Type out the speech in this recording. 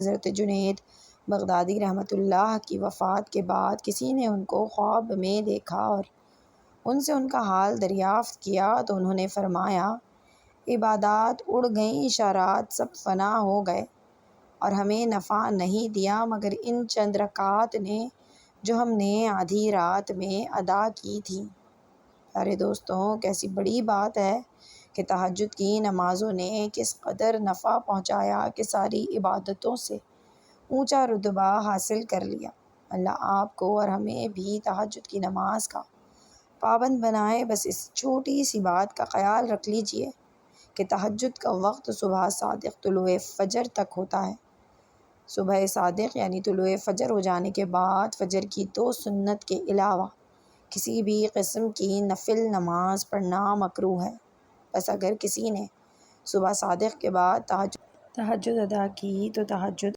حضرت جنید بغدادی رحمۃ اللہ کی وفات کے بعد کسی نے ان کو خواب میں دیکھا اور ان سے ان کا حال دریافت کیا تو انہوں نے فرمایا، عبادات اڑ گئیں، اشارات سب فنا ہو گئے اور ہمیں نفع نہیں دیا مگر ان چند رکعات نے جو ہم نے آدھی رات میں ادا کی تھیں۔ پیارے دوستوں، کیسی بڑی بات ہے کہ تہجد کی نمازوں نے کس قدر نفع پہنچایا کہ ساری عبادتوں سے اونچا رتبہ حاصل کر لیا۔ اللہ آپ کو اور ہمیں بھی تہجد کی نماز کا پابند بنائے۔ بس اس چھوٹی سی بات کا خیال رکھ لیجئے کہ تہجد کا وقت صبح صادق طلوع فجر تک ہوتا ہے۔ صبح صادق یعنی طلوع فجر ہو جانے کے بعد فجر کی 2 سنت کے علاوہ کسی بھی قسم کی نفل نماز پڑھنا مکروہ ہے۔ بس اگر کسی نے صبح صادق کے بعد تہجد ادا کی تو تہجد